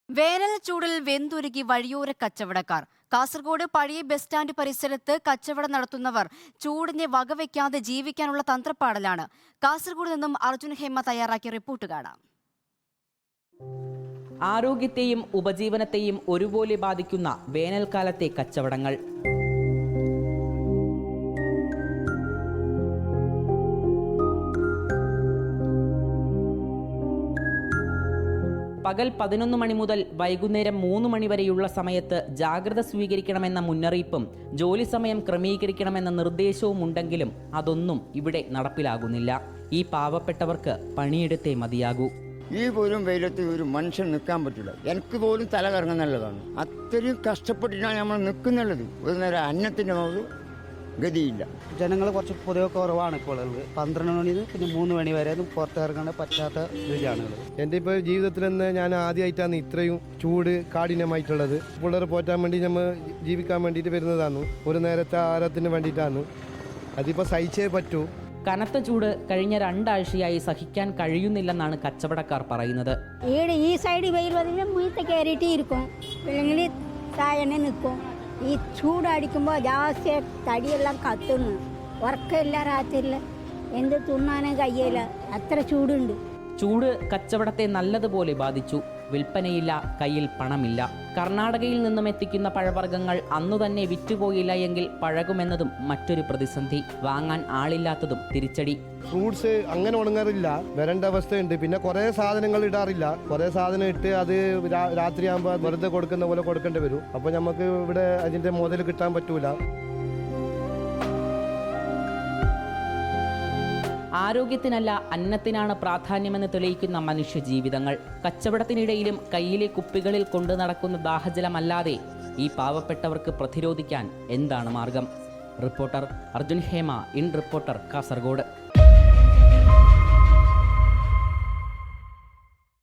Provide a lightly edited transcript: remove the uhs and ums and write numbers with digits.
വേനൽ ചൂടിൽ വെന്തുരുകി വഴിയോര കച്ചവടക്കാർ. കാസർഗോഡ് പഴയ ബസ് സ്റ്റാൻഡ് പരിസരത്ത് കച്ചവടം നടത്തുന്നവർ ചൂടിനെ വകവയ്ക്കാതെ ജീവിക്കാനുള്ള തന്ത്രപ്പാടലാണ്. കാസർഗോഡ് നിന്നും അർജുൻ ഹേമ തയ്യാറാക്കിയ റിപ്പോർട്ട് കാണാം. ആരോഗ്യത്തെയും ഉപജീവനത്തെയും ഒരുപോലെ ബാധിക്കുന്ന വേനൽക്കാലത്തെ കച്ചവടങ്ങൾ. പകൽ 11 മണി മുതൽ വൈകുന്നേരം 3 മണി വരെയുള്ള സമയത്ത് ജാഗ്രത സ്വീകരിക്കണമെന്ന മുന്നറിയിപ്പും ജോലി സമയം ക്രമീകരിക്കണമെന്ന നിർദ്ദേശവും ഉണ്ടെങ്കിലും അതൊന്നും ഇവിടെ നടപ്പിലാകുന്നില്ല. ഈ പാവപ്പെട്ടവർക്ക് പണിയെടുത്തേ മതിയാകൂ. ഈ പോലും വെയിലത്ത് ഒരു മനുഷ്യൻ നിൽക്കാൻ പറ്റില്ല. എനിക്ക് പോലും തല കറങ്ങുന്നുള്ളതാണ്. അത്രയും കഷ്ടപ്പെട്ടിട്ടാണ് നമ്മൾ നിൽക്കുന്നുള്ളത്. ഒരു നേരം അന്നത്തിൻ്റെ മുകളിൽ ഗതിയില്ല. ജനങ്ങൾ കുറച്ച് പൊതുവെ കുറവാണ് ഇപ്പോൾ ഉള്ളത്. 12 മണി പിന്നെ 3 മണി വരെ പുറത്തിറങ്ങാൻ പറ്റാത്ത രീതിയാണ്. എൻ്റെ ഇപ്പോൾ ജീവിതത്തിൽ തന്നെ ഞാൻ ആദ്യമായിട്ടാണ് ഇത്രയും ചൂട് കാഠിന്യമായിട്ടുള്ളത്. പിള്ളേർ പോറ്റാൻ വേണ്ടി നമ്മൾ ജീവിക്കാൻ വേണ്ടിയിട്ട് വരുന്നതാണ്. ഒരു നേരത്തെ ആഹാരത്തിന് വേണ്ടിയിട്ടാണ്. അതിപ്പോൾ സഹിച്ചേ പറ്റൂ. കനത്ത ചൂട് കഴിഞ്ഞ 2 ആഴ്ചയായി സഹിക്കാൻ കഴിയുന്നില്ലെന്നാണ് കച്ചവടക്കാർ പറയുന്നത്. ഈ സൈഡ് വെയിൽ വന്നിട്ട് മുയത്തെ കയറിയിട്ട് ഇരിക്കും, അല്ലെങ്കിൽ താഴെ നിൽക്കും. ഈ ചൂടടിക്കുമ്പോൾ ജാസ്തി തടിയെല്ലാം കത്തുന്നു. ഉറക്കമില്ല, രാത്രിയിൽ എന്ത് തിന്നാനും കഴിയില്ല, അത്ര ചൂടുണ്ട്. ചൂട് കച്ചവടത്തെ നല്ലതുപോലെ ബാധിച്ചു. വിൽപ്പനയില്ല, കയ്യിൽ പണമില്ല. കർണാടകയിൽ നിന്നും എത്തിക്കുന്ന പഴവർഗ്ഗങ്ങൾ അന്നു തന്നെ വിറ്റുപോയില്ല എങ്കിൽ പഴകുമെന്നതും മറ്റൊരു പ്രതിസന്ധി. വാങ്ങാൻ ആളില്ലാത്തതും തിരിച്ചടി. ഫ്രൂട്ട്സ് അങ്ങനെ ഉണങ്ങാറില്ല, വരേണ്ട അവസ്ഥയുണ്ട്. പിന്നെ കുറേ സാധനങ്ങൾ ഇടാറില്ല. കുറേ സാധനം ഇട്ട് അത് രാത്രിയാകുമ്പോൾ വെറുതെ കൊടുക്കുന്ന പോലെ കൊടുക്കേണ്ടി വരും. അപ്പോൾ നമുക്ക് ഇവിടെ അതിൻ്റെ മുതൽ കിട്ടാൻ പറ്റൂല. ആരോഗ്യത്തിനല്ല അന്നത്തിനാണ് പ്രാധാന്യമെന്ന് തെളിയിക്കുന്ന മനുഷ്യജീവിതങ്ങൾ. കച്ചവടത്തിനിടയിലും കയ്യിലെ കുപ്പികളിൽ കൊണ്ടു നടക്കുന്ന ദാഹജലമല്ലാതെ ഈ പാവപ്പെട്ടവർക്ക് പ്രതിരോധിക്കാൻ എന്താണ് മാർഗം? Reporter Arjun Hema, in reporter, Kasaragod.